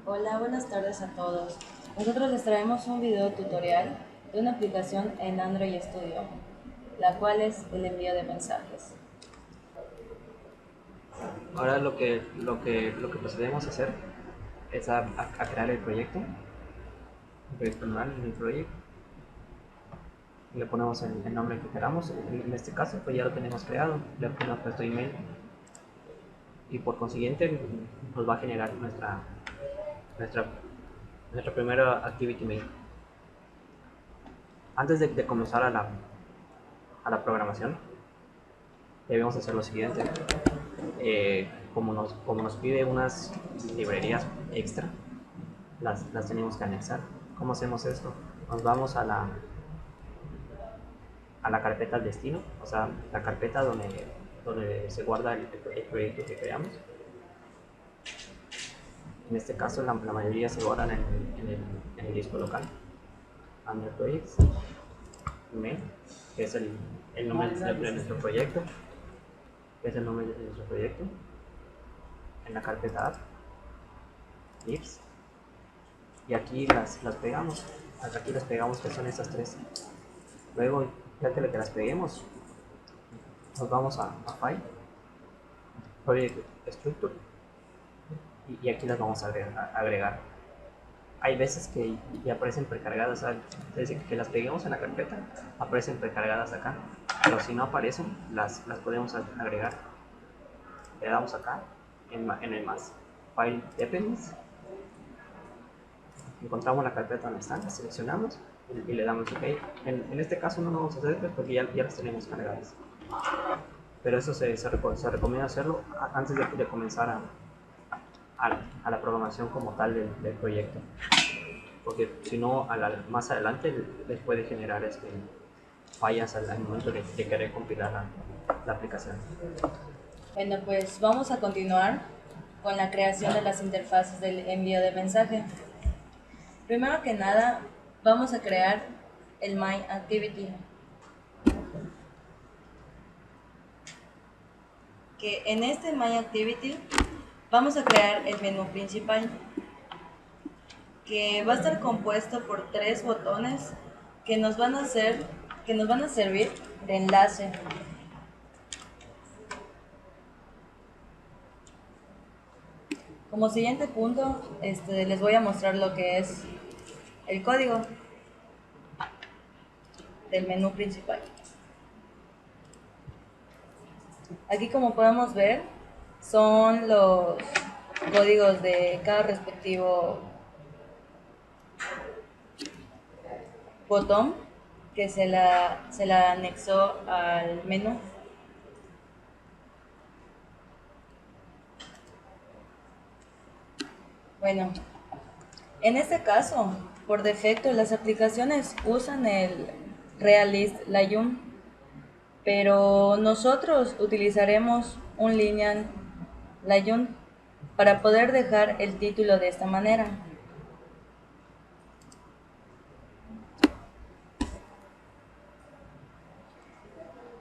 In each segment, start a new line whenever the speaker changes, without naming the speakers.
Hola, buenas tardes a todos. Nosotros les traemos un video tutorial de una aplicación en Android Studio, la cual es el envío de mensajes.
Ahora lo que procedemos a hacer es a crear el proyecto nuevo, el new project, y le ponemos el nombre que queramos. En este caso, pues ya lo tenemos creado, le ponemos nuestro email y por consiguiente nos va a generar nuestra, nuestra primera activity mail. Antes de comenzar a la programación, debemos hacer lo siguiente. Como nos pide unas librerías extra, las tenemos que anexar. ¿Cómo hacemos esto? Nos vamos a la carpeta al destino, o sea, la carpeta donde se guarda el proyecto que creamos. En este caso, la mayoría se guardan en el disco local. Under Projects, Main, que es el nombre de nuestro proyecto, en la carpeta App, Lips, y aquí las pegamos. Aquí las pegamos, que son estas tres. Luego, ya que las peguemos, nos vamos a File, Project Structure, y aquí las vamos a agregar. Hay veces que ya aparecen precargadas, ¿sabes? Desde que las peguemos en la carpeta, aparecen precargadas acá, pero si no aparecen, las podemos agregar. Le damos acá en el más File Dependencies, encontramos la carpeta donde están, la seleccionamos y le damos OK. En este caso no lo vamos a hacer porque ya las tenemos cargadas, pero eso se recomienda hacerlo antes de comenzar a la programación como tal del proyecto, porque si no, más adelante les puede generar fallas al momento de querer compilar la aplicación.
Bueno, pues vamos a continuar con la creación de las interfaces del envío de mensaje. Primero que nada, vamos a crear el My Activity, que en este My Activity vamos a crear el menú principal, que va a estar compuesto por tres botones que nos van a servir de enlace. Como siguiente punto, les voy a mostrar lo que es el código del menú principal. Aquí, como podemos ver, son los códigos de cada respectivo botón que se la anexó al menú. Bueno, en este caso, por defecto, las aplicaciones usan el Realist Layun, pero nosotros utilizaremos un Linear Layun para poder dejar el título de esta manera.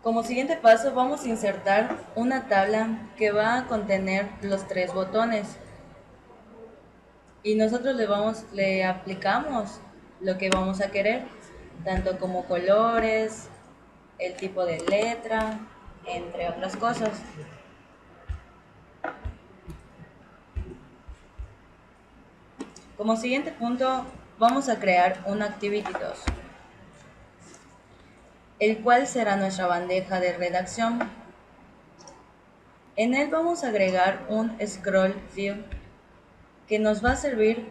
Como siguiente paso, vamos a insertar una tabla que va a contener los tres botones, y nosotros le aplicamos lo que vamos a querer, tanto como colores, el tipo de letra, entre otras cosas. Como siguiente punto, vamos a crear un Activity 2, el cual será nuestra bandeja de redacción. En él vamos a agregar un Scroll View que nos va a servir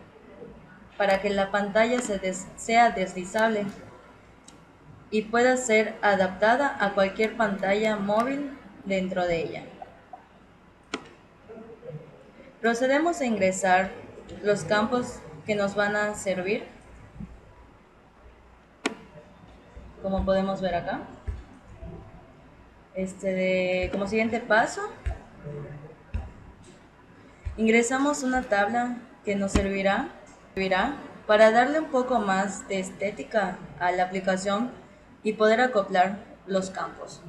para que la pantalla sea deslizable y pueda ser adaptada a cualquier pantalla móvil dentro de ella. Procedemos a ingresar los campos que nos van a servir, como podemos ver acá. Como siguiente paso, ingresamos una tabla que nos servirá para darle un poco más de estética a la aplicación y poder acoplar los campos.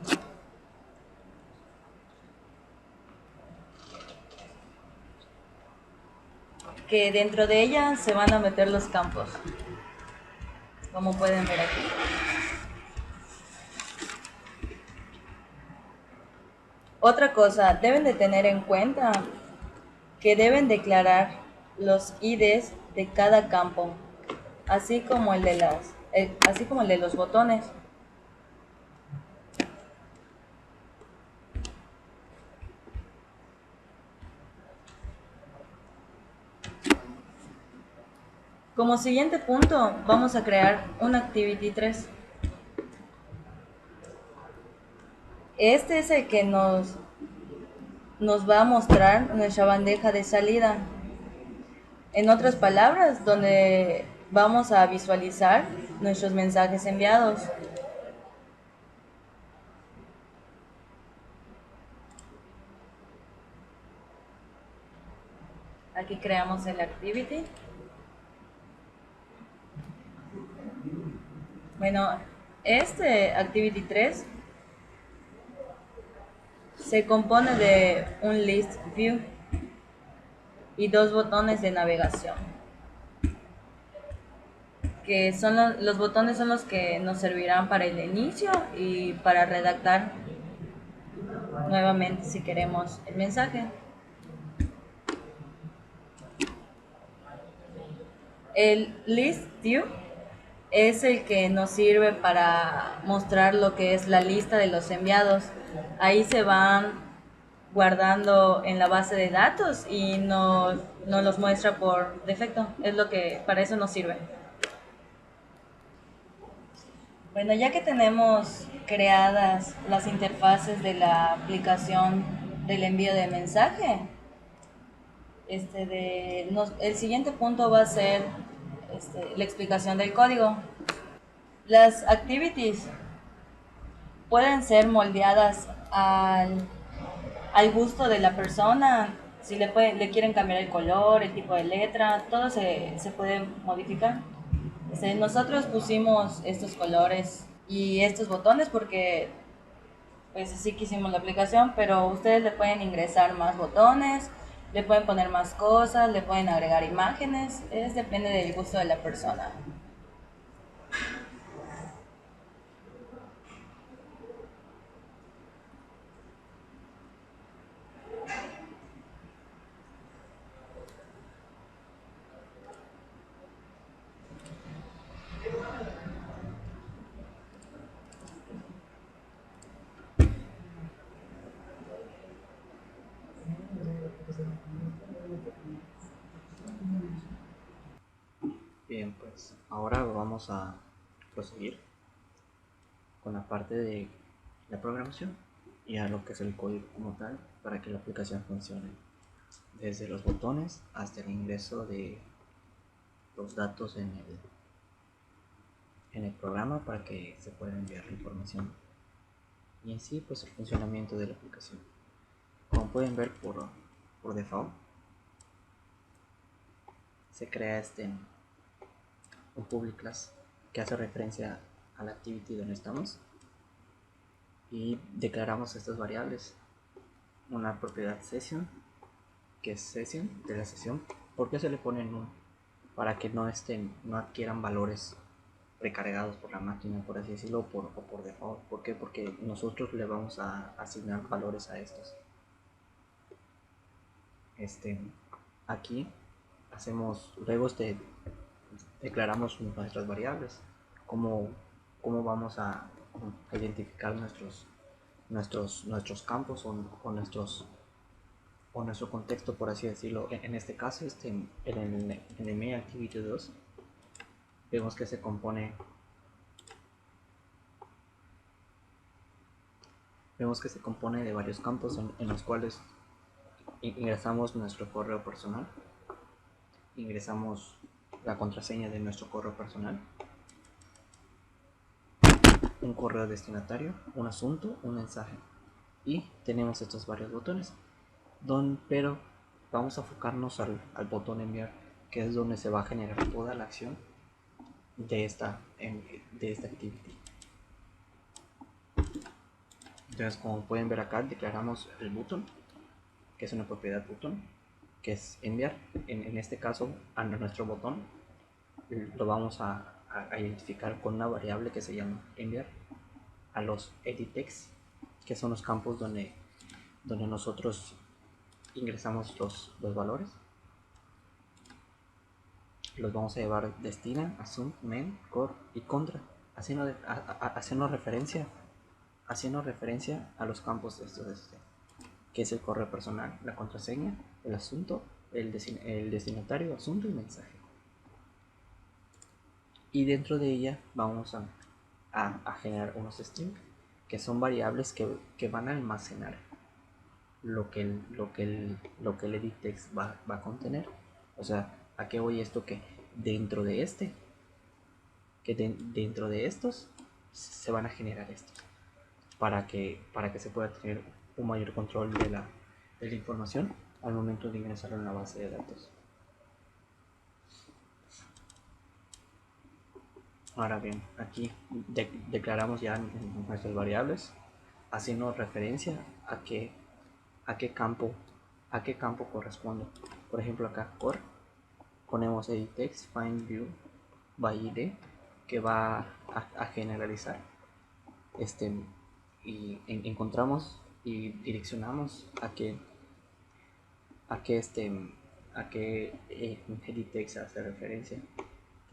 que dentro de ella se van a meter los campos, como pueden ver aquí. Otra cosa, deben de tener en cuenta que deben declarar los IDs de cada campo, así como así como el de los botones. Como siguiente punto, vamos a crear un Activity 3. Este es el que nos va a mostrar nuestra bandeja de salida. En otras palabras, donde vamos a visualizar nuestros mensajes enviados. Aquí creamos el Activity. Bueno, este Activity 3 se compone de un List View y dos botones de navegación, que son los botones son los que nos servirán para el inicio y para redactar nuevamente si queremos el mensaje. El List View es el que nos sirve para mostrar lo que es la lista de los enviados. Ahí se van guardando en la base de datos y nos los muestra por defecto. Es lo que para eso nos sirve. Bueno, ya que tenemos creadas las interfaces de la aplicación del envío de mensaje, el siguiente punto va a ser la explicación del código. Las activities pueden ser moldeadas al gusto de la persona. Si le quieren cambiar el color, el tipo de letra, todo se puede modificar. Nosotros pusimos estos colores y estos botones porque pues así que hicimos la aplicación, pero ustedes le pueden ingresar más botones, le pueden poner más cosas, le pueden agregar imágenes, depende del gusto de la persona.
Bien, pues ahora vamos a proseguir con la parte de la programación y a lo que es el código como tal para que la aplicación funcione. Desde los botones hasta el ingreso de los datos en el programa para que se pueda enviar la información y en sí pues el funcionamiento de la aplicación. Como pueden ver por default se crea un public class que hace referencia a la activity donde estamos y declaramos estas variables. Una propiedad session, que es session de la sesión. ¿Por qué se le pone none? Para que no adquieran valores precargados por la máquina, por así decirlo, o por default. ¿Por qué? Porque nosotros le vamos a asignar valores a estos. Aquí luego declaramos nuestras variables, cómo vamos a identificar nuestros campos o nuestro contexto, por así decirlo. En este caso, en el main activity 2, vemos que se compone de varios campos en los cuales ingresamos nuestro correo personal, ingresamos la contraseña de nuestro correo personal, un correo destinatario, un asunto, un mensaje, y tenemos estos varios botones, pero vamos a enfocarnos al botón enviar, que es donde se va a generar toda la acción de esta activity. Entonces, como pueden ver acá, declaramos el button, que es una propiedad button, que es enviar. En este caso, a nuestro botón lo vamos a identificar con una variable que se llama enviar a los edit text, que son los campos donde nosotros ingresamos los valores. Los vamos a llevar destina, assume, main, core y contra, haciendo referencia a los campos de estos, que es el correo personal, la contraseña, el asunto, el destinatario, asunto y mensaje. Y dentro de ella vamos a generar unos strings, que son variables que van a almacenar lo que el edit text va a contener. O sea, ¿a qué voy esto? Que dentro de dentro de estos se van a generar estos para que se pueda tener un mayor control de la información al momento de ingresarlo en la base de datos. Ahora bien, aquí declaramos ya nuestras variables haciendo referencia a qué campo corresponde. Por ejemplo, acá core ponemos edit text find view by id, que va a generalizar y encontramos y direccionamos a que edit text hace referencia.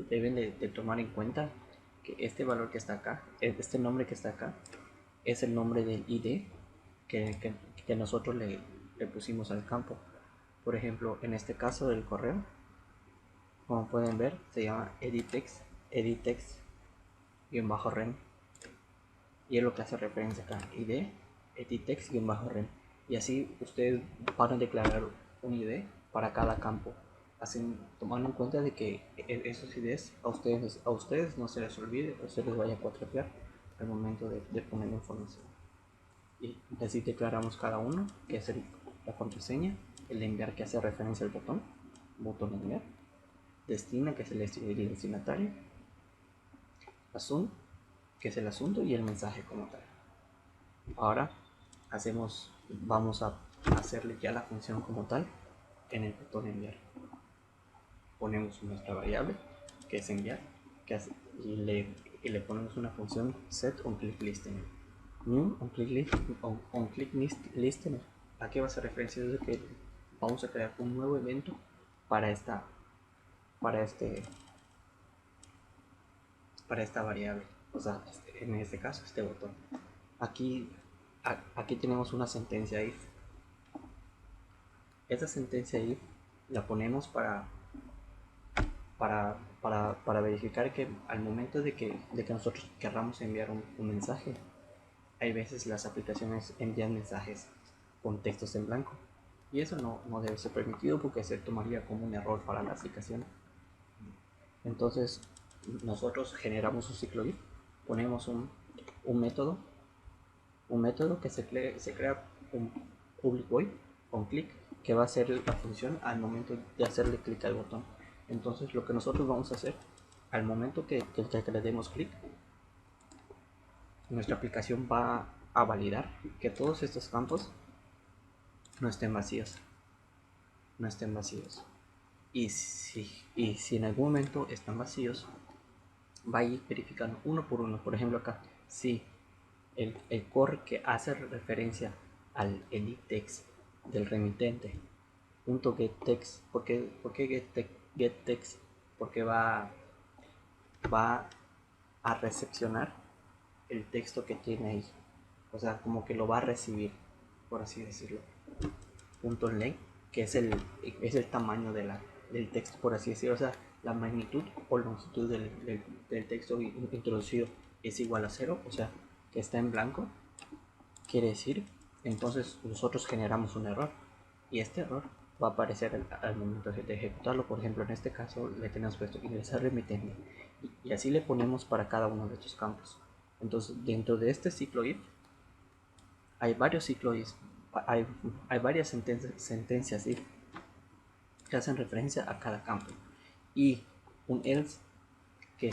Deben de tomar en cuenta que este valor que está acá, este nombre que está acá, es el nombre del ID que nosotros le pusimos al campo. Por ejemplo, en este caso del correo, como pueden ver, se llama editext-rem, y es lo que hace referencia acá, id editext-rem, y así ustedes van a declarar un ID para cada campo, tomando en cuenta de que esos IDs a ustedes no se les olvide o se les vaya a cuatropear al momento de poner información. Y así declaramos cada uno, que es la contraseña, el enviar, que hace referencia al botón enviar, destina, que es el destinatario, asunto, que es el asunto, y el mensaje como tal. Ahora vamos a hacerle ya la función como tal en el botón enviar. Ponemos nuestra variable, que es enviar, y le ponemos una función set onClickListener. New onClickListener. ¿A qué va a hacer referencia? Es de que vamos a crear un nuevo evento para esta variable, o sea, en este caso este botón. Aquí tenemos una sentencia if. Esta sentencia if la ponemos para verificar que al momento de que nosotros querramos enviar un mensaje, hay veces las aplicaciones envían mensajes con textos en blanco, y eso no debe ser permitido porque se tomaría como un error para la aplicación. Entonces nosotros generamos un ciclo if, ponemos un método que se crea un public void con click, que va a hacer la función al momento de hacerle clic al botón. Entonces lo que nosotros vamos a hacer al momento que le demos clic, nuestra aplicación va a validar que todos estos campos no estén vacíos. Y si en algún momento están vacíos, va a ir verificando uno por uno. Por ejemplo, acá, si el core que hace referencia al edit text del remitente .getText, ¿por qué getText? Porque va a recepcionar el texto que tiene ahí, o sea, como que lo va a recibir, por así decirlo. .length, que es el tamaño del texto, por así decirlo, o sea, la magnitud o longitud del texto introducido es igual a 0, o sea, que está en blanco. Quiere decir, entonces nosotros generamos un error, y este error va a aparecer al momento de ejecutarlo. Por ejemplo, en este caso le tenemos puesto ingresar remitente, y así le ponemos para cada uno de estos campos. Entonces, dentro de este ciclo if hay varios ciclos if, hay varias sentencias if que hacen referencia a cada campo, y un else, que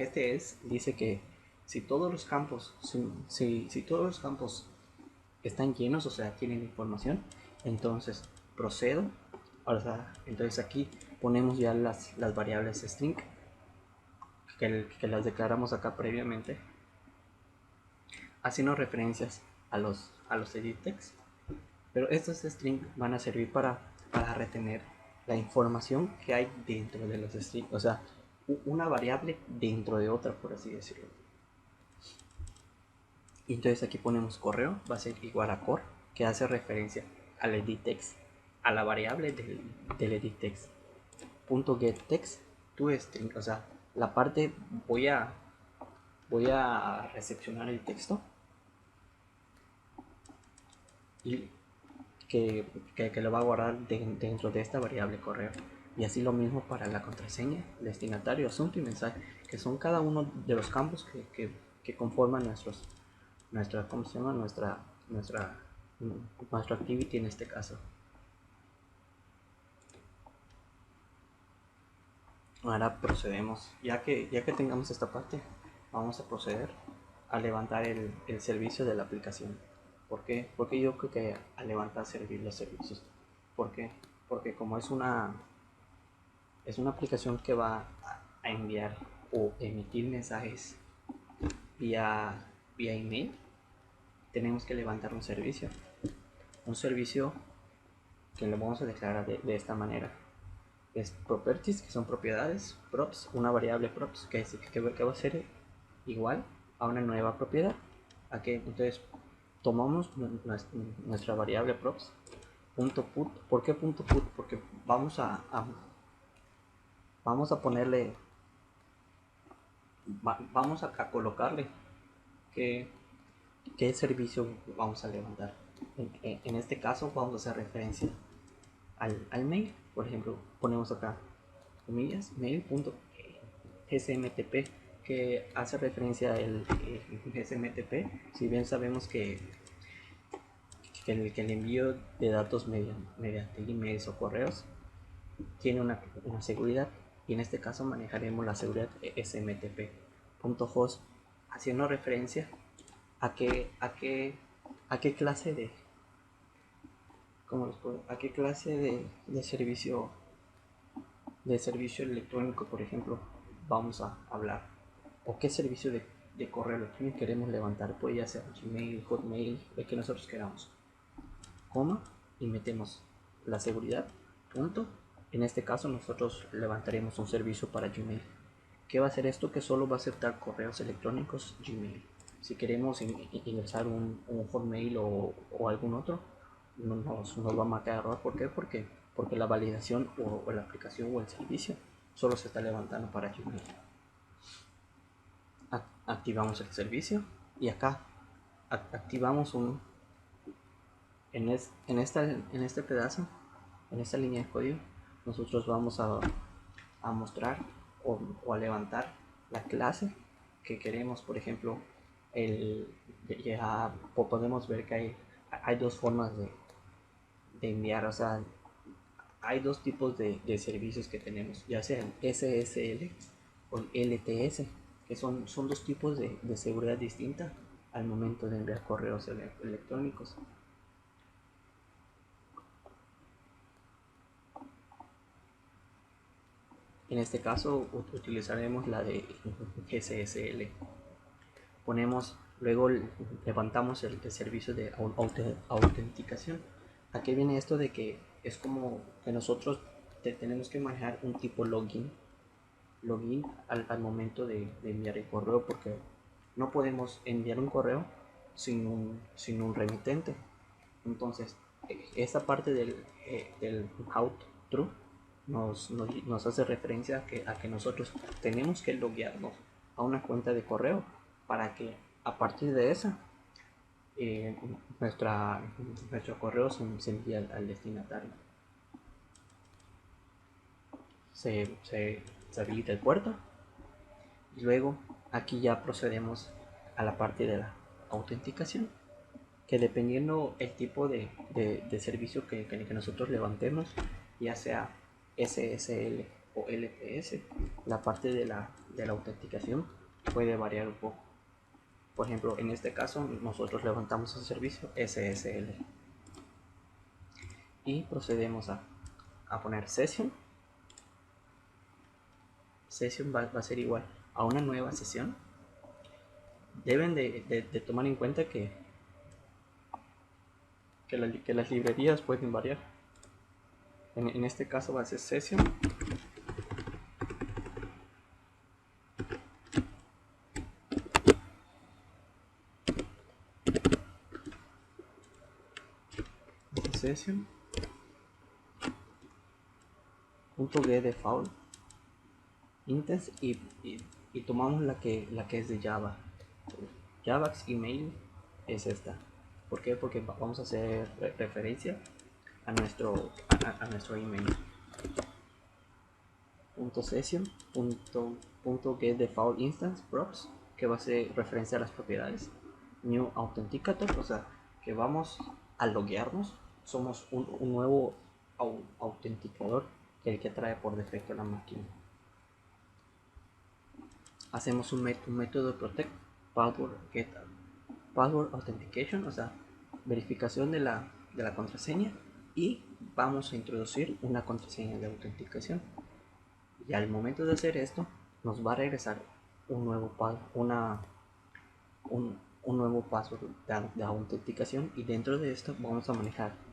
este else dice que si todos los campos están llenos, o sea, tienen información, entonces procedo. O sea, entonces aquí ponemos ya las variables string que las declaramos acá previamente, haciendo referencias a los edit text. Pero estos strings van a servir para retener la información que hay dentro de los strings, o sea, una variable dentro de otra, por así decirlo. Y entonces aquí ponemos correo, va a ser igual a core, que hace referencia al edit text, a la variable del edit text. Punto get text to string, o sea, la parte voy a recepcionar el texto y que lo va a guardar dentro de esta variable correo. Y así lo mismo para la contraseña, destinatario, asunto y mensaje, que son cada uno de los campos que conforman ¿cómo se llama? Nuestra activity en este caso. Ahora procedemos, ya que tengamos esta parte, vamos a proceder a levantar el servicio de la aplicación. ¿Por qué? Porque yo creo que a levantar servir los servicios. ¿Por qué? Porque como es una aplicación que va a enviar o emitir mensajes vía email, tenemos que levantar un servicio. Un servicio que lo vamos a declarar de esta manera. Es properties, que son propiedades, props, una variable props, que va a ser igual a una nueva propiedad. Aquí, entonces, tomamos nuestra variable props, punto put. ¿Por qué punto put? Porque vamos a ponerle, vamos a colocarle qué servicio vamos a levantar. En este caso vamos a hacer referencia al mail. Por ejemplo, ponemos acá comillas mail.smtp, que hace referencia al SMTP. Si bien sabemos que el envío de datos mediante emails o correos tiene una seguridad, y en este caso manejaremos la seguridad SMTP.host, haciendo referencia a qué clase de a qué clase de servicio electrónico, por ejemplo, vamos a hablar, o qué servicio de correo electrónico queremos levantar. Puede ya ser Gmail, Hotmail, el que nosotros queramos, coma, y metemos la seguridad, punto. En este caso nosotros levantaremos un servicio para Gmail. ¿Qué va a hacer esto? Que solo va a aceptar correos electrónicos Gmail. Si queremos ingresar un Hotmail o algún otro, nos va a marcar error. ¿Por qué? Porque la validación o la aplicación o el servicio solo se está levantando para Gmail. Activamos el servicio y acá activamos en este pedazo, en esta línea de código, nosotros vamos a mostrar o a levantar la clase que queremos. Por ejemplo, ya podemos ver que hay dos formas de enviar, o sea, hay dos tipos de servicios que tenemos, ya sea el SSL o el LTS, que son dos tipos de seguridad distinta al momento de enviar correos electrónicos. En este caso utilizaremos la de SSL. Luego levantamos el servicio de autenticación. ¿A qué viene esto de que es como que nosotros tenemos que manejar un tipo login al momento de enviar el correo? Porque no podemos enviar un correo sin un remitente. Entonces, esa parte del out true nos hace referencia a que nosotros tenemos que loguearnos a una cuenta de correo para que a partir de esa nuestro correo se envíe al destinatario. Se habilita el puerto y luego aquí ya procedemos a la parte de la autenticación, que dependiendo el tipo de servicio que nosotros levantemos, ya sea SSL o LTS, la parte de la autenticación puede variar un poco. Por ejemplo, en este caso nosotros levantamos el servicio SSL. y procedemos a poner session. Session va a ser igual a una nueva sesión. Deben de tomar en cuenta que las librerías pueden variar. En este caso va a ser session session.getDefault instance y tomamos la que es de Java. Java's email es esta. ¿Por qué? Porque vamos a hacer referencia a nuestro email. .session.getDefault instance props, que va a ser referencia a las propiedades. New authenticator, o sea que vamos a loguearnos. Somos un nuevo autenticador que trae por defecto la máquina. Hacemos un método protect password get password authentication, o sea verificación de la contraseña, y vamos a introducir una contraseña de autenticación. Y al momento de hacer esto nos va a regresar un nuevo password de autenticación, y dentro de esto vamos a manejar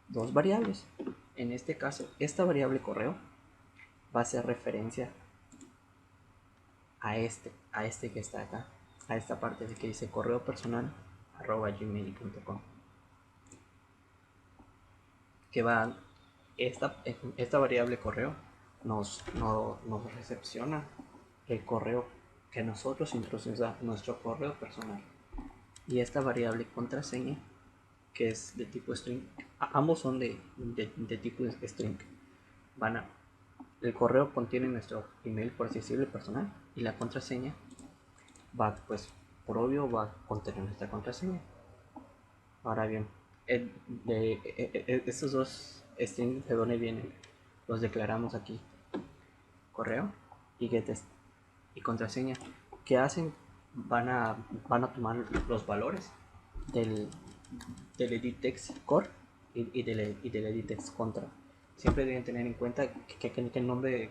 dos variables. En este caso, esta variable correo va a hacer referencia a este que está acá, a esta parte de que dice correo personal @gmail.com, que va esta variable correo nos recepciona el correo que nosotros introducimos a nuestro correo personal, y esta variable contraseña, que es de tipo string. Ambos son de tipo string. El correo contiene nuestro email, por así decirlo, personal, y la contraseña va, pues por obvio, va a contener nuestra contraseña. Ahora bien, estos dos strings, ¿de dónde vienen? Los declaramos aquí: correo y get y contraseña. ¿Qué hacen? Van a tomar los valores del edit text core y del edit text contra. Siempre deben tener en cuenta qué nombre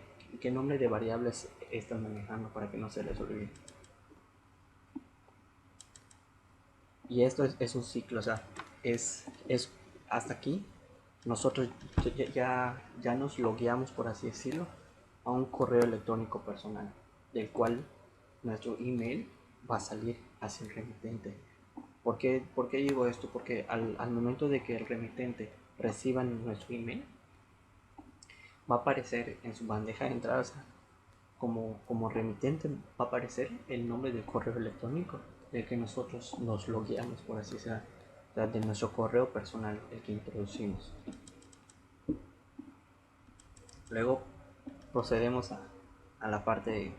de variables están manejando para que no se les olvide. Y esto es un ciclo, o sea, es hasta aquí. Nosotros ya nos logueamos, por así decirlo, a un correo electrónico personal, del cual nuestro email va a salir hacia el remitente. ¿Por qué digo esto? Porque al momento de que el remitente reciba nuestro email, va a aparecer en su bandeja de entrada, o sea, como remitente, va a aparecer el nombre del correo electrónico del que nosotros nos logueamos, por así sea, de nuestro correo personal, el que introducimos. Luego procedemos a la parte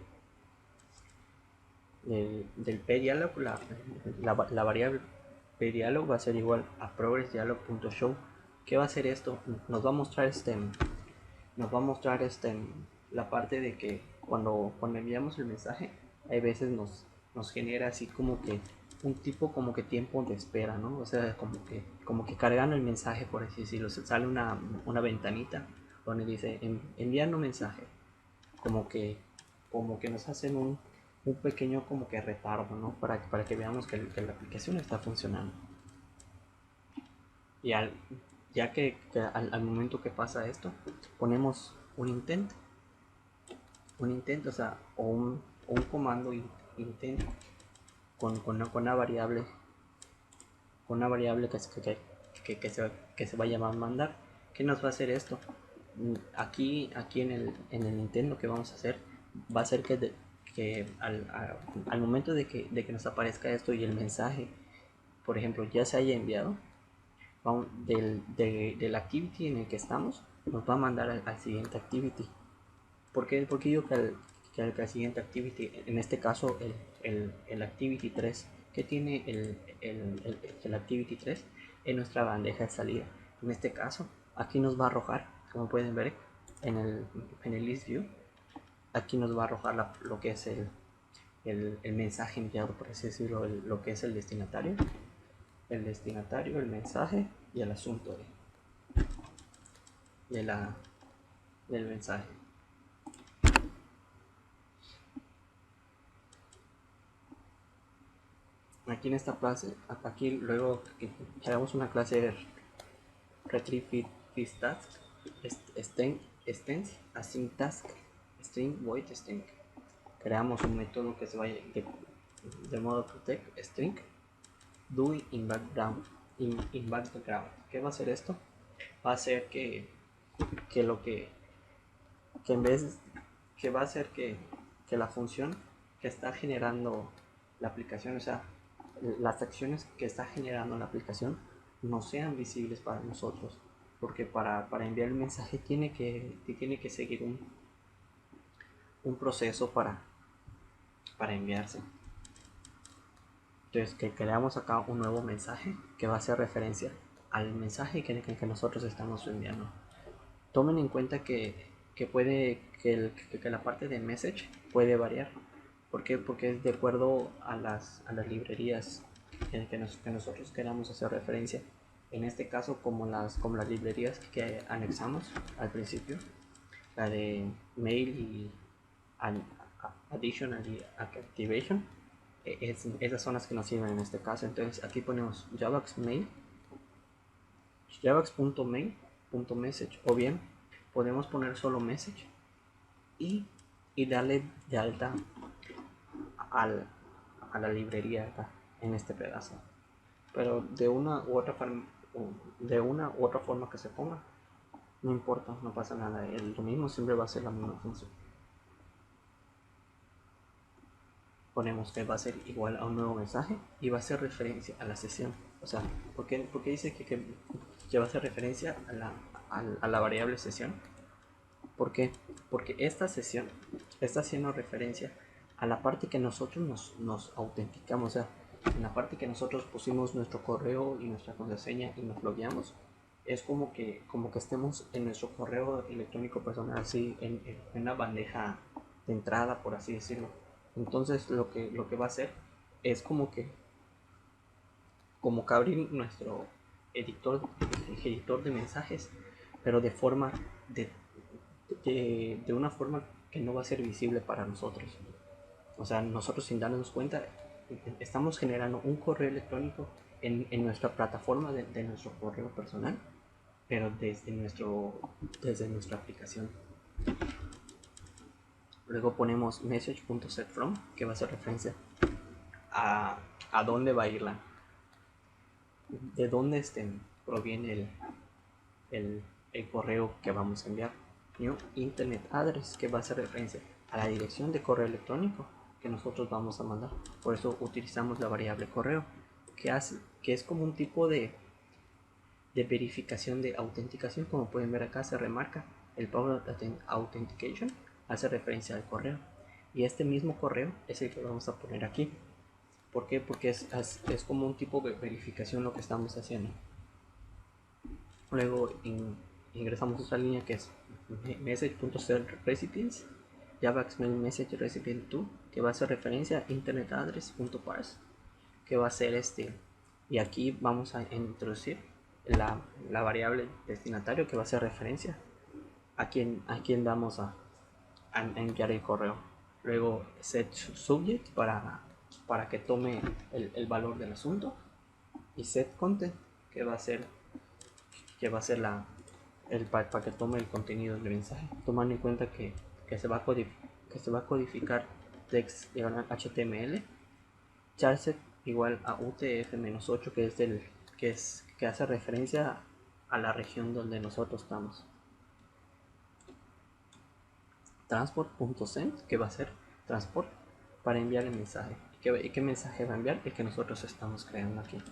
del pdialog. La variable pdialog va a ser igual a progressdialog.show. ¿Qué va a hacer esto? Nos va a mostrar la parte de que cuando enviamos el mensaje, hay veces nos genera así como que un tipo como que tiempo de espera, ¿no? O sea, como que cargando el mensaje, por así decirlo, sale una ventanita donde dice enviando mensaje, como que nos hacen un pequeño como que retardo, ¿no? Para que veamos que la aplicación está funcionando. Y al momento que pasa esto, ponemos un intento, o sea, o un comando intento con una variable, que se va a llamar mandar. ¿Qué nos va a hacer esto? Aquí en el intento que vamos a hacer, va a ser que al momento de que nos aparezca esto y el mensaje, por ejemplo, ya se haya enviado, del activity en el que estamos, nos va a mandar al siguiente activity. ¿Por qué digo que al siguiente activity? En este caso el activity 3. ¿Qué tiene el activity 3? En nuestra bandeja de salida. En este caso, aquí nos va a arrojar, como pueden ver en el list view, aquí nos va a arrojar lo que es el mensaje enviado, por así decirlo, lo que es el destinatario, el mensaje y el asunto. de del mensaje. Aquí en esta clase, aquí luego que hagamos una clase de retrieve this task, extends async task, string void string. Creamos un método que se vaya de modo protect string doing in background. ¿Qué va a hacer esto? Va a hacer que lo que en vez que va a hacer que la función que está generando la aplicación, o sea, las acciones que está generando la aplicación no sean visibles para nosotros, porque para enviar el mensaje tiene que seguir un proceso para enviarse. Entonces, que creamos acá un nuevo mensaje que va a hacer referencia al mensaje que nosotros estamos enviando. Tomen en cuenta que la parte de message puede variar. ¿Por qué? Porque es de acuerdo a las librerías que nosotros queramos hacer referencia. En este caso, como las librerías que anexamos al principio, la de mail y addition y activation, esas son las que nos sirven en este caso. Entonces aquí ponemos javax mail, javax.mail.message, o bien podemos poner solo message y darle de alta a la librería acá en este pedazo. Pero de una u otra forma que se ponga, no importa, no pasa nada. Lo mismo siempre va a ser la misma función. Ponemos que va a ser igual a un nuevo mensaje y va a hacer referencia a la sesión. O sea, ¿por qué dice que va a hacer referencia a la variable sesión? ¿Por qué? Porque esta sesión está haciendo referencia a la parte que nosotros nos autenticamos, o sea, en la parte que nosotros pusimos nuestro correo y nuestra contraseña y nos logueamos. Es como que estemos en nuestro correo electrónico personal, así en una bandeja de entrada, por así decirlo. Entonces lo que va a hacer es como que abrir nuestro editor de mensajes, pero de forma de una forma que no va a ser visible para nosotros. O sea, nosotros sin darnos cuenta estamos generando un correo electrónico en nuestra plataforma de nuestro correo personal, pero desde nuestra aplicación. Luego ponemos message.setFrom, que va a hacer referencia a dónde va a ir de dónde proviene el correo que vamos a enviar. New Internet Address, que va a hacer referencia a la dirección de correo electrónico que nosotros vamos a mandar. Por eso utilizamos la variable correo, que es como un tipo de verificación de autenticación. Como pueden ver acá se remarca el Power Authentication, hace referencia al correo, y este mismo correo es el que vamos a poner aquí. ¿Por qué? Porque es como un tipo de verificación lo que estamos haciendo. Luego ingresamos otra línea que es message.setRecipients, javax mail message recipient 2, que va a hacer referencia a internetaddress.parse, que va a ser y aquí vamos a introducir la variable destinatario, que va a hacer referencia a quien vamos a enviar el correo. Luego set subject para que tome el valor del asunto, y set content, que va a ser para que tome el contenido del mensaje, tomando en cuenta que se va a codificar text HTML, charset igual a UTF-8, que hace referencia a la región donde nosotros estamos. Transport.send, que va a ser transport para enviar el mensaje. ¿Y qué mensaje va a enviar? El que nosotros estamos creando aquí.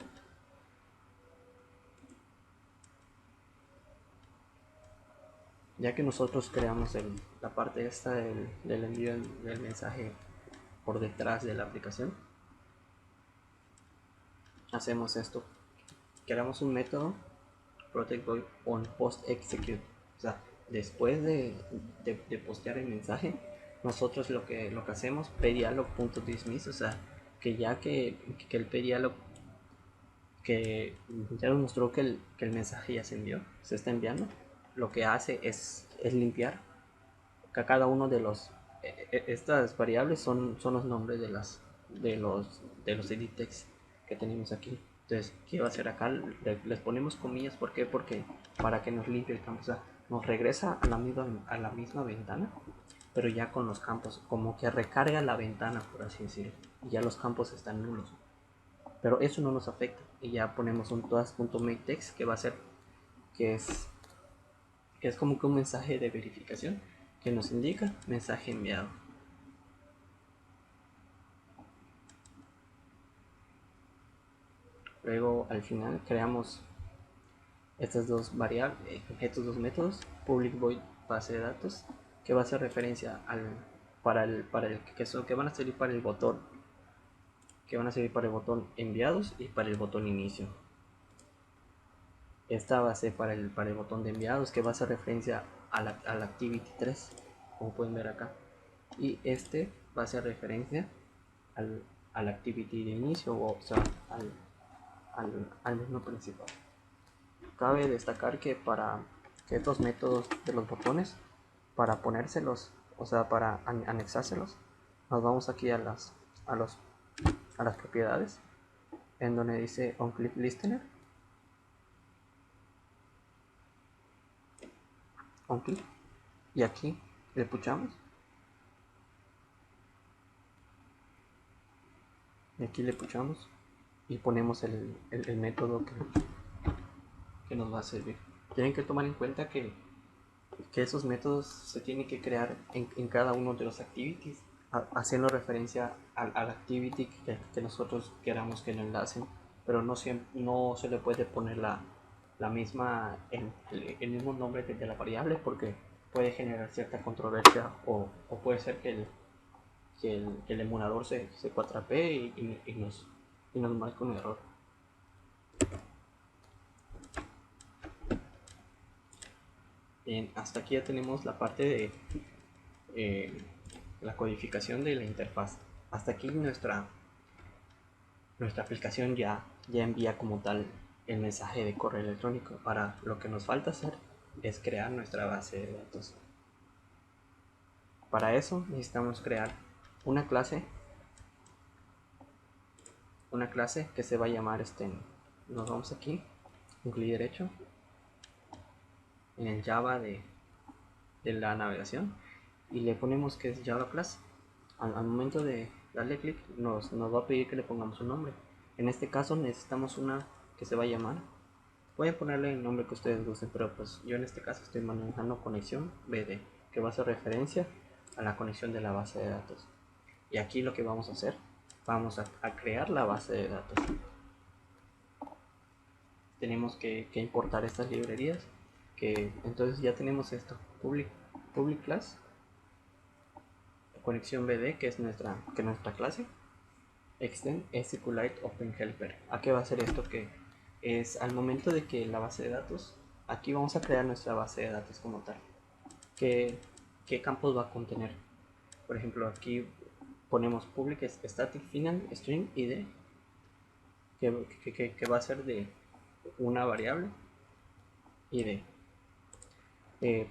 Ya que nosotros creamos la parte esta del envío del mensaje por detrás de la aplicación, hacemos esto: creamos un método protect void on post execute. O sea, después de postear el mensaje, nosotros lo que hacemos, pdialog.dismiss, o sea, que ya que el pdialog que ya nos mostró que el mensaje ya se envió, se está enviando, lo que hace es limpiar que cada uno de los estas variables son los nombres de los edit text que tenemos aquí. Entonces, ¿qué va a hacer acá? Les ponemos comillas, ¿por qué? Porque para que nos limpie el campo, o sea, nos regresa a la misma ventana, pero ya con los campos, como que recarga la ventana, por así decirlo, y ya los campos están nulos. Pero eso no nos afecta, y ya ponemos un todas.makeText que va a ser, que es, que es como que un mensaje de verificación que nos indica mensaje enviado. Luego al final creamos estas dos variables, estos dos métodos, public void base de datos, que va a hacer referencia que van a servir para el botón, enviados y para el botón inicio. Esta va a ser para el botón de enviados, que va a hacer referencia a la activity 3, como pueden ver acá. Y este va a hacer referencia al activity de inicio, o sea, al menú principal. Cabe destacar que para que estos métodos de los botones, para ponérselos, o sea, para anexárselos, nos vamos aquí a las propiedades, en donde dice onClick Listener, onClick, y aquí le puchamos, y aquí le puchamos y ponemos el método que nos va a servir. Tienen que tomar en cuenta que esos métodos se tienen que crear en cada uno de los activities, haciendo referencia al activity que nosotros queramos que lo enlacen, pero no se le puede poner la misma, el mismo nombre de la variable, porque puede generar cierta controversia, o puede ser que el emulador se cuatrapee y nos marque un error. Bien, hasta aquí ya tenemos la parte de la codificación de la interfaz. Hasta aquí nuestra aplicación ya envía como tal el mensaje de correo electrónico. Para lo que nos falta hacer es crear nuestra base de datos. Para eso necesitamos crear una clase que se va a llamar nos vamos aquí, un clic derecho en el Java de la navegación, y le ponemos que es Java Class. Al momento de darle clic nos va a pedir que le pongamos un nombre. En este caso necesitamos una que se va a llamar, pueden ponerle el nombre que ustedes gusten, pero pues yo en este caso estoy manejando conexión BD, que va a hacer referencia a la conexión de la base de datos. Y aquí lo que vamos a hacer, vamos a crear la base de datos. Tenemos que importar estas librerías, que entonces ya tenemos esto, public class, conexión BD, que es nuestra clase, extend SQLite Open Helper. ¿A qué va a hacer esto? Que es al momento de que la base de datos, aquí vamos a crear nuestra base de datos como tal. ¿Qué campos va a contener? Por ejemplo, aquí ponemos public static final string id, que va a ser de una variable id.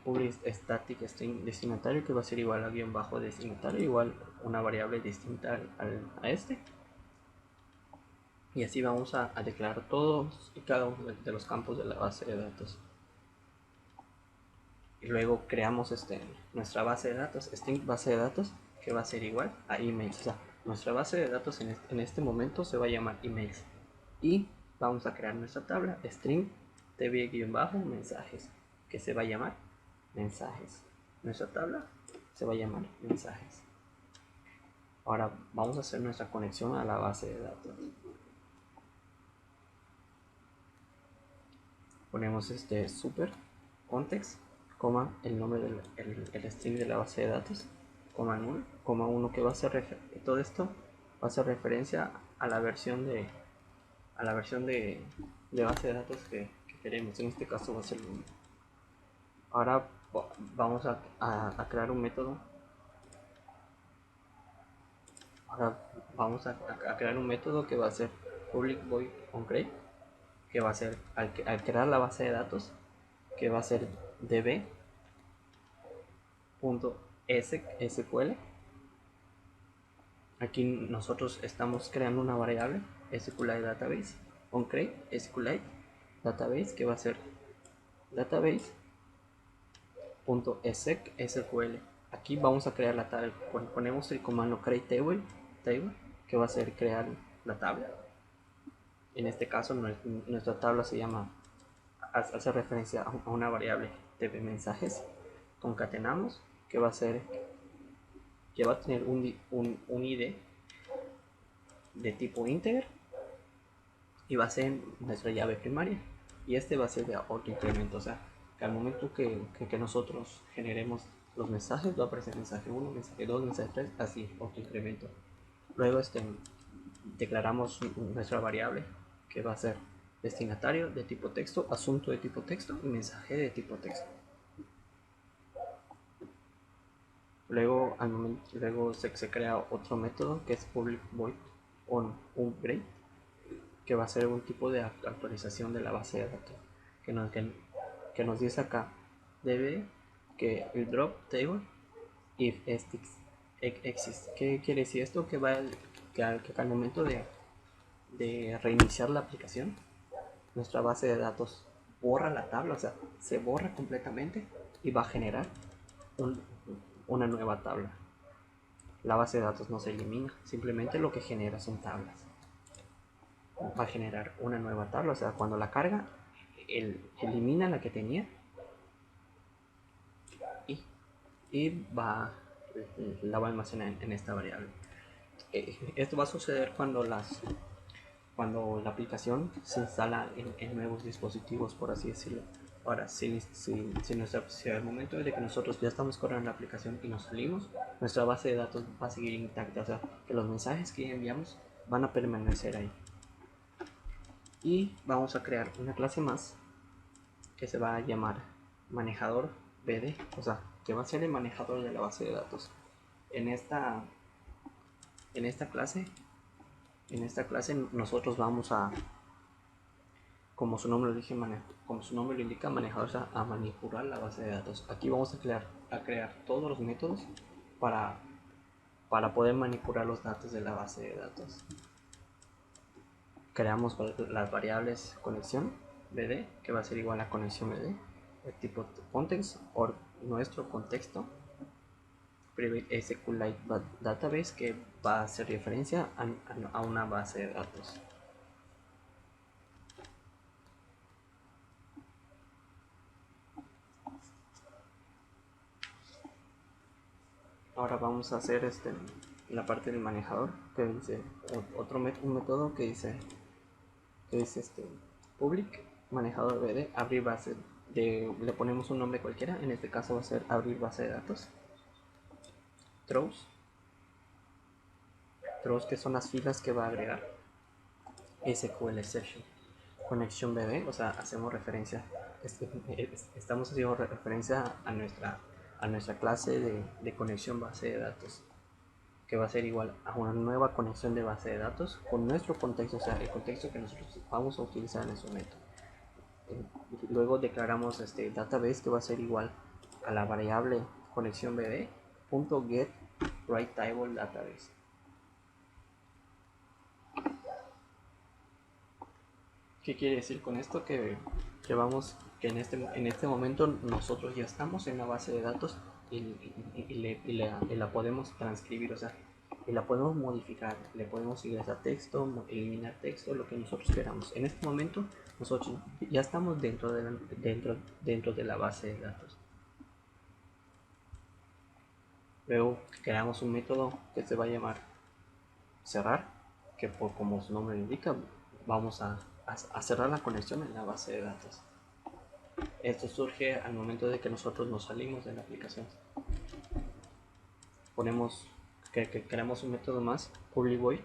Public static string destinatario, que va a ser igual a guión bajo destinatario, igual una variable distinta a este. Y así vamos a declarar todos y cada uno de los campos de la base de datos. Y luego creamos nuestra base de datos, string base de datos, que va a ser igual a emails. O sea, nuestra base de datos en este momento se va a llamar emails. Y vamos a crear nuestra tabla, string tb-mensajes, que se va a llamar mensajes. Nuestra tabla se va a llamar mensajes. Ahora vamos a hacer nuestra conexión a la base de datos. Ponemos super context, el nombre del string de la base de datos, null, 1, que va a hacer todo esto va a hacer referencia a la versión de base de datos que queremos. En este caso va a ser el 1. Ahora vamos a crear un método. Crear un método que va a ser public void onCreate, que va a ser al crear la base de datos, que va a ser db.sql. Aquí nosotros estamos creando una variable SQLite database onCreate SQLite database, que va a ser database.exec.sql. Aquí vamos a crear la tabla. Ponemos el comando create table, que va a ser crear la tabla. En este caso nuestra tabla se llama, hace referencia a una variable de mensajes. Concatenamos, que va a tener un ID de tipo integer, y va a ser nuestra llave primaria, y este va a ser de autoincremento. O sea, que al momento que nosotros generemos los mensajes, va a aparecer mensaje 1, mensaje 2, mensaje 3, así, autoincremento. Luego declaramos nuestra variable, que va a ser destinatario de tipo texto, asunto de tipo texto y mensaje de tipo texto. Luego se crea otro método, que es public void on upgrade, que va a ser un tipo de actualización de la base de datos, que nos dice acá, debe que el drop table if exists. ¿Qué quiere decir esto? Que al momento de reiniciar la aplicación, nuestra base de datos borra la tabla, o sea, se borra completamente, y va a generar una nueva tabla. La base de datos no se elimina, simplemente lo que genera son tablas. Va a generar una nueva tabla, o sea, cuando la carga, elimina la que tenía, y la va a almacenar en esta variable. Esto va a suceder cuando la aplicación se instala en nuevos dispositivos, por así decirlo. Ahora, si al momento de que nosotros ya estamos corriendo la aplicación y nos salimos, nuestra base de datos va a seguir intacta, o sea, que los mensajes que enviamos van a permanecer ahí. Y vamos a crear una clase más, que se va a llamar manejador BD, o sea, que va a ser el manejador de la base de datos. En esta clase nosotros vamos a, como su nombre lo indica, manejador, o sea, a manipular la base de datos. Aquí vamos a crear todos los métodos para poder manipular los datos de la base de datos. Creamos las variables conexión BD, que va a ser igual a conexión BD, el tipo context o nuestro contexto, private SQLite database, que va a hacer referencia a una base de datos. Ahora vamos a hacer la parte del manejador, que dice un método que dice public manejador BD abrir base le ponemos un nombre cualquiera. En este caso va a ser abrir base de datos. Throws, que son las filas que va a agregar. SQL session, conexión BD, o sea, hacemos referencia, estamos haciendo referencia a nuestra clase de conexión base de datos, que va a ser igual a una nueva conexión de base de datos con nuestro contexto, o sea, el contexto que nosotros vamos a utilizar en ese momento. Luego declaramos database, que va a ser igual a la variable conexión BD.get write table database. ¿Qué quiere decir con esto? Que en este momento nosotros ya estamos en la base de datos, y la podemos transcribir, o sea, y la podemos modificar, le podemos ingresar texto, eliminar texto, lo que nosotros queramos. En este momento nosotros ya estamos dentro de la base de datos. Luego creamos un método que se va a llamar cerrar, que como su nombre indica, vamos a cerrar la conexión en la base de datos. Esto surge al momento de que nosotros nos salimos de la aplicación. Creamos un método más, public void.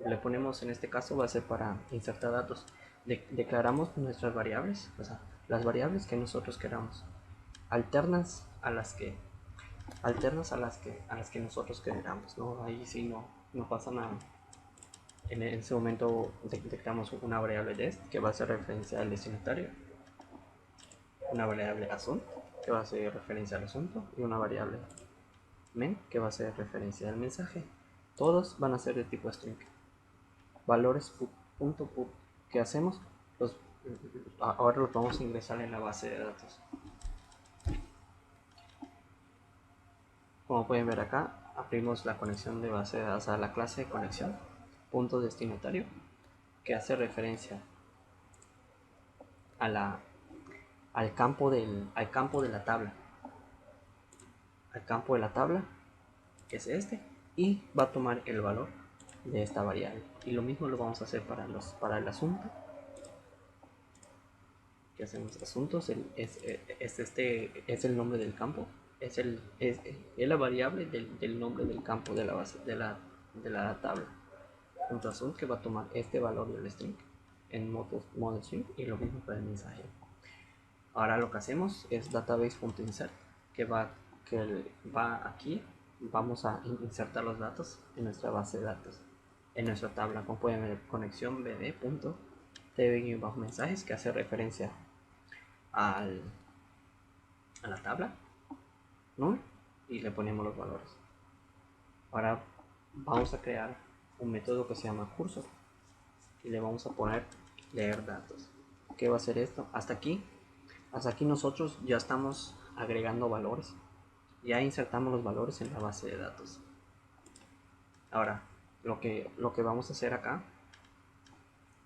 Le ponemos, en este caso va a ser para insertar datos. Declaramos nuestras variables, o sea, las variables que nosotros queramos, alternas a las que nosotros queramos, ¿no? Ahí sí no pasa nada. En ese momento detectamos una variable dest, que va a hacer referencia al destinatario, una variable assunt, que va a ser referencia al asunto, y una variable men, que va a ser referencia al mensaje. Todos van a ser de tipo string. Valores put. ¿Qué hacemos? Ahora los vamos a ingresar en la base de datos. Como pueden ver acá, abrimos la conexión de base de datos a la clase de conexión, punto destinatario, que hace referencia al campo de la tabla. Al campo de la tabla, que es este, y va a tomar el valor de esta variable. Y lo mismo lo vamos a hacer para el asunto. Que hacemos asuntos, es el nombre del campo, es la variable del nombre del campo de la base de la tabla. Punto assunt, que va a tomar este valor del string en modo string, y lo mismo para el mensaje. Ahora lo que hacemos es database.insert, que va aquí. Vamos a insertar los datos en nuestra base de datos, en nuestra tabla. Como pueden ver, conexión bd.tb-mensajes, que hace referencia a la tabla, ¿no? Y le ponemos los valores. Ahora vamos a crear un método que se llama cursor y le vamos a poner leer datos. ¿Qué va a hacer esto? Hasta aquí nosotros ya estamos agregando valores, ya insertamos los valores en la base de datos. Ahora lo que vamos a hacer acá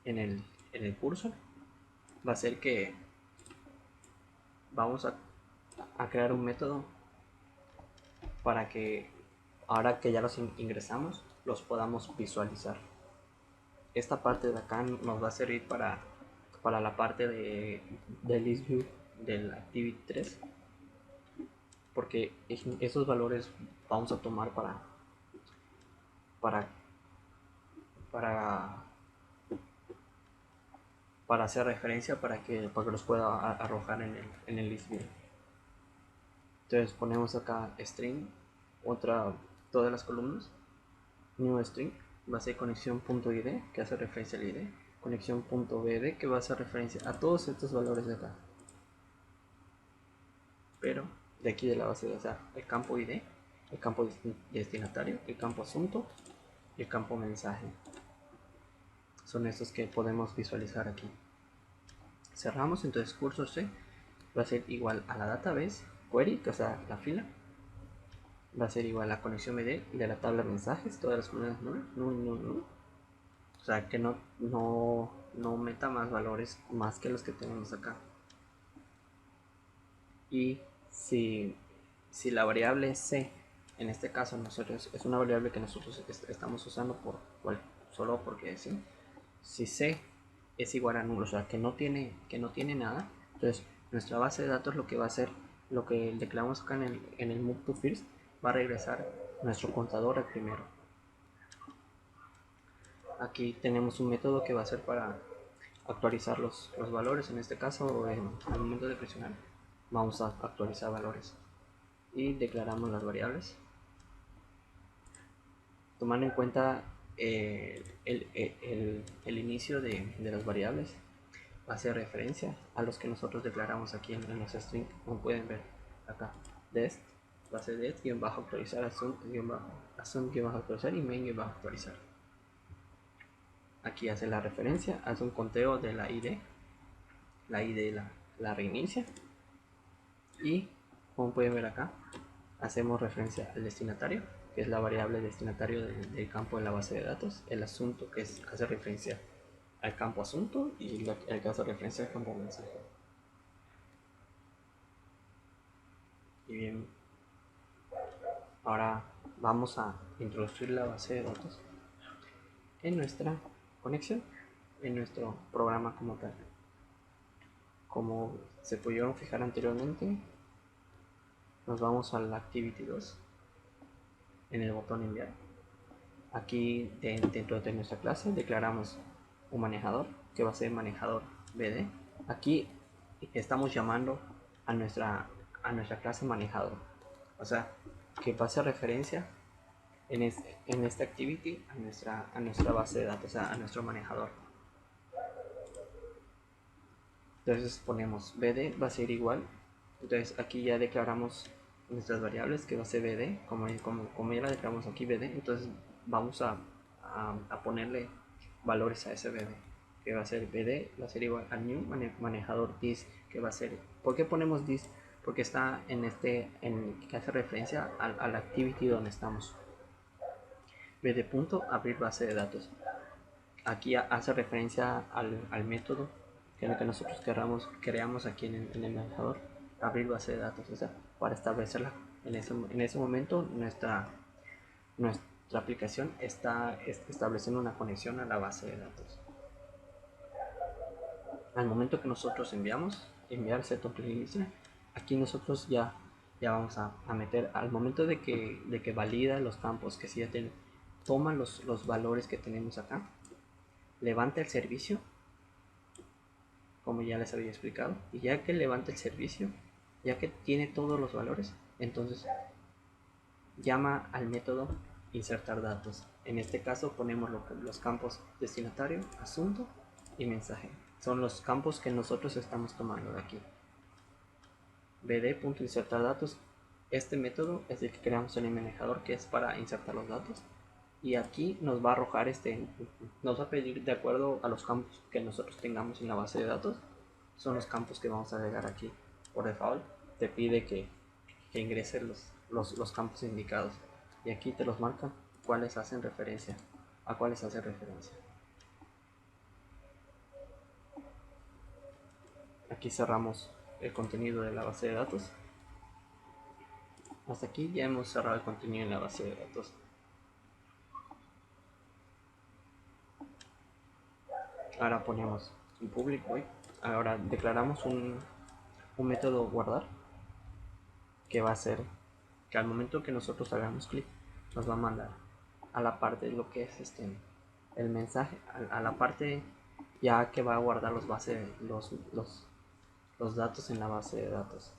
en el cursor va a ser que vamos a crear un método para que ahora que ya los ingresamos los podamos visualizar. Esta parte de acá nos va a servir para la parte de list view del activity 3, porque esos valores vamos a tomar para hacer referencia para que los pueda arrojar en el list view. Entonces ponemos acá string, todas las columnas, new string, va a ser conexión.id, que hace referencia al id, conexión.bd, que va a hacer referencia a todos estos valores de acá, pero de aquí de la base de datos, el campo id, el campo destinatario, el campo asunto y el campo mensaje. Son estos que podemos visualizar aquí. Cerramos, entonces cursor C va a ser igual a la database query, o sea, la fila, va a ser igual a la conexión BD de la tabla mensajes, todas las columnas null. O sea, que no meta más valores más que los que tenemos acá. Y si la variable C, en este caso nosotros es una variable que nosotros estamos usando solo porque sí, si C es igual a nulo, o sea, que no tiene nada, entonces nuestra base de datos lo que va a hacer, lo que declaramos acá en el move to first, va a regresar nuestro contador al primero. Aquí tenemos un método que va a ser para actualizar los valores. En este caso, al momento de presionar, vamos a actualizar valores y declaramos las variables tomando en cuenta el inicio de las variables. Va a hacer referencia a los que nosotros declaramos aquí en los strings, como pueden ver acá. Dest va a ser dest-actualizar, assume-actualizar y main-actualizar. Aquí hace la referencia, hace un conteo de la id, la reinicia, y como pueden ver acá, hacemos referencia al destinatario, que es la variable destinatario del campo de la base de datos, el asunto, que hace referencia al campo asunto, y el que hace referencia al campo mensaje. Y bien, ahora vamos a introducir la base de datos en nuestra conexión, en nuestro programa como tal. Como se pudieron fijar anteriormente, nos vamos al activity 2 en el botón enviar. Aquí dentro de nuestra clase declaramos un manejador que va a ser manejador BD. Aquí estamos llamando a nuestra clase manejador, o sea, que va a hacer referencia en este activity a nuestra base de datos, o sea, a nuestro manejador. Entonces ponemos bd va a ser igual. Entonces aquí ya declaramos nuestras variables, que va a ser bd, como ya la declaramos aquí bd. Entonces vamos a ponerle valores a ese bd, que va a ser bd, va a ser igual al new manejador this, que va a ser, ¿por qué ponemos this? Porque está en que hace referencia al activity donde estamos. bd punto abrir base de datos, aquí hace referencia al método que es lo que nosotros creamos aquí en el manejador, abrir base de datos, o sea, para establecerla. En ese momento nuestra aplicación está estableciendo una conexión a la base de datos. Al momento que nosotros enviar set listener, aquí nosotros ya vamos a meter, al momento de que valida los campos, que si ya toma los valores que tenemos acá, levanta el servicio, como ya les había explicado, y ya que levanta el servicio, ya que tiene todos los valores, entonces llama al método insertar datos. En este caso ponemos los campos destinatario, asunto y mensaje. Son los campos que nosotros estamos tomando de aquí. bd.insertar datos. Este método es el que creamos en el manejador, que es para insertar los datos. Y aquí nos va a arrojar nos va a pedir, de acuerdo a los campos que nosotros tengamos en la base de datos, son los campos que vamos a agregar aquí. Por default te pide que ingreses los campos indicados, y aquí te los marcan cuáles hacen referencia, a cuáles hacen referencia. Aquí cerramos el contenido de la base de datos. Hasta aquí ya hemos cerrado el contenido en la base de datos. Ahora ponemos un public void. Ahora declaramos un método guardar, que va a ser que al momento que nosotros hagamos clic nos va a mandar a la parte de lo que es el mensaje, a la parte ya que va a guardar los datos en la base de datos.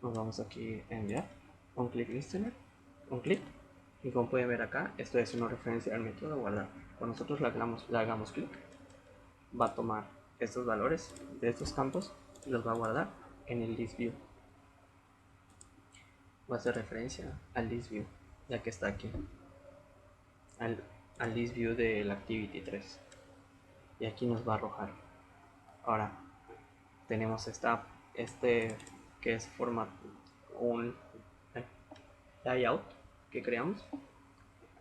Nos vamos aquí a enviar un click listener, un clic, y como pueden ver acá, esto es una referencia al método guardar. Cuando nosotros le hagamos clic, va a tomar estos valores de estos campos y los va a guardar en el list view. Va a hacer referencia al list view, ya que está aquí, al list view del activity 3, y aquí nos va a arrojar. Ahora tenemos que es un layout que creamos,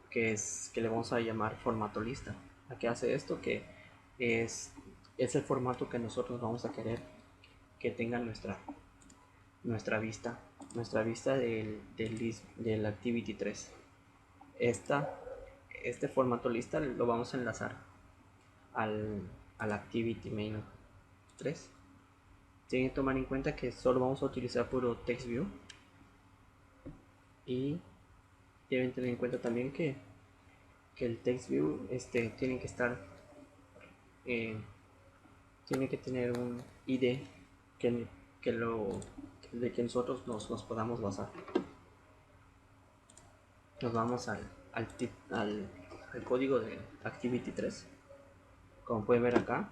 que le vamos a llamar formato lista. ¿A qué hace esto? Que es el formato que nosotros vamos a querer que tenga nuestra vista del activity 3. Este formato lista lo vamos a enlazar al activity main 3. Tienen que tomar en cuenta que solo vamos a utilizar puro text view, y deben tener en cuenta también que el text view tiene que estar tiene que tener un ID que, de que nosotros nos podamos basar. Nos vamos al código de activity 3, como pueden ver acá.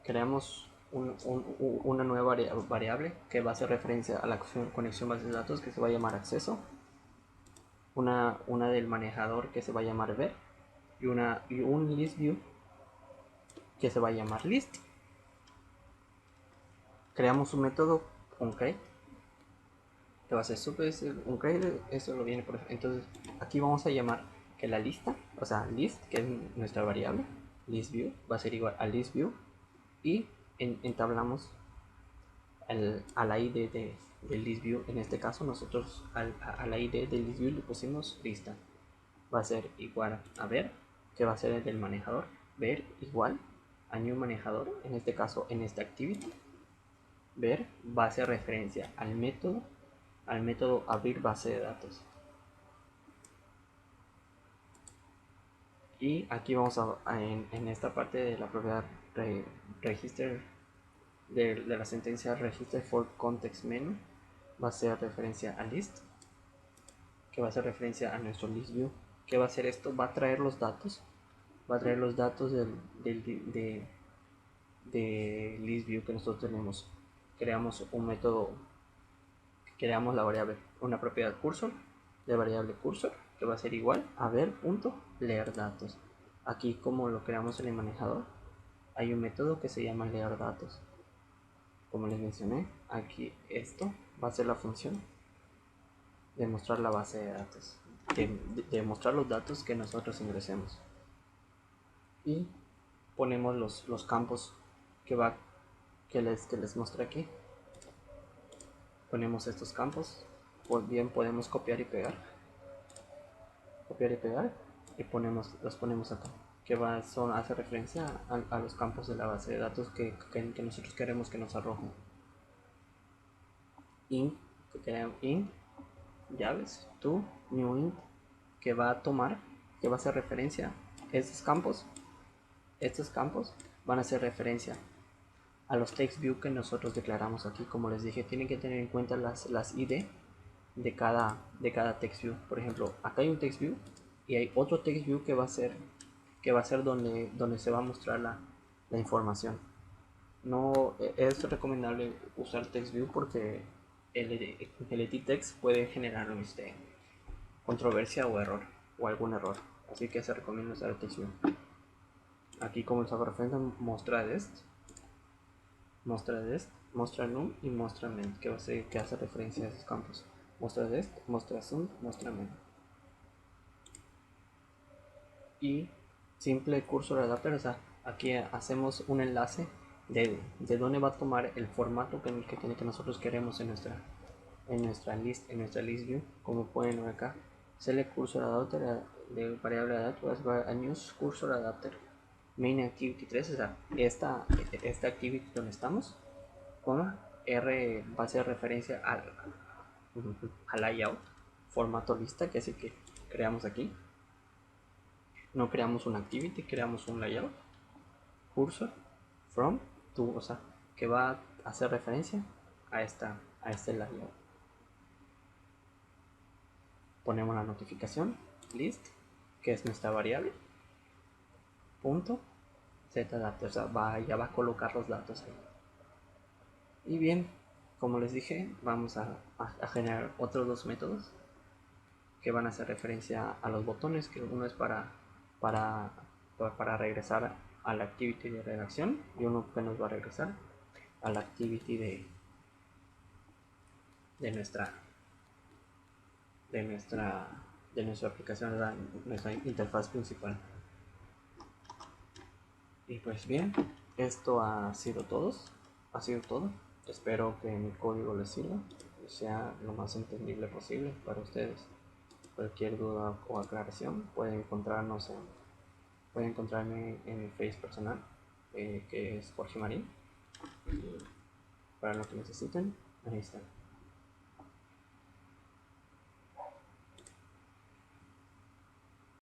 Creamos una nueva variable que va a hacer referencia a la conexión base de datos, que se va a llamar acceso, una del manejador que se va a llamar ver, y un list view que se va a llamar list. Creamos un método onCreate que va a ser onCreate, eso lo viene por ejemplo. Entonces aquí vamos a llamar que la lista, o sea list, que es nuestra variable, list view va a ser igual a list view, y entablamos a la id del list view. En este caso nosotros a la id del list view le pusimos lista. Va a ser igual a ver, que va a ser el del manejador, ver igual a new manejador. En este caso, en esta activity, ver va a hacer referencia al método abrir base de datos. Y aquí vamos en esta parte de la propiedad register de la sentencia register for context menu, va a hacer referencia a list, que va a hacer referencia a nuestro list view. ¿Qué va a hacer esto? Va a traer los datos, de list view que nosotros tenemos. Creamos un método, creamos la variable, una propiedad cursor de variable cursor que va a ser igual a ver.leer datos. Aquí, como lo creamos en el manejador, hay un método que se llama leer datos. Como les mencioné, aquí esto va a ser la función de mostrar la base de datos, de mostrar los datos que nosotros ingresemos. Y ponemos los campos que les mostré aquí. Ponemos estos campos, pues bien podemos copiar y pegar, y los ponemos acá, que hace referencia a los campos de la base de datos que nosotros queremos que nos arrojen. Int, llaves, to, new int, que va a hacer referencia, estos campos van a hacer referencia a los text view que nosotros declaramos aquí. Como les dije, tienen que tener en cuenta las ID de cada text view. Por ejemplo, acá hay un text view y hay otro text view que va a ser donde se va a mostrar la información. No es recomendable usar text view porque el edit text puede generar controversia o error o algún error, así que se recomienda usar el text view. Aquí, como les hago referencia, mostra num y mostra men, que hace referencia a esos campos. Mostra mostra sum, mostra men. Y simple cursor adapter, o sea, aquí hacemos un enlace de dónde va a tomar el formato que nosotros queremos en nuestra list view. Como pueden ver acá, select cursor adapter de variable adapter, a new cursor adapter main activity 3, o sea, esta activity donde estamos, R va a hacer referencia al layout, formato lista, que es el que creamos aquí. No creamos una activity, creamos un layout, cursor, from, to, o sea, que va a hacer referencia a este layout. Ponemos la notificación, list, que es nuestra variable, punto, zData, o sea, ya va a colocar los datos ahí. Y bien, como les dije, vamos a generar otros dos métodos que van a hacer referencia a los botones, que uno es para regresar a la activity de redacción y uno que nos va a regresar a la activity de nuestra de nuestra de nuestra aplicación, nuestra interfaz principal. Y pues bien, esto ha sido todo. Espero que mi código les sirva y sea lo más entendible posible para ustedes. Cualquier duda o aclaración pueden encontrarme en mi face personal, que es Jorge Marín. Y para lo que necesiten, ahí está.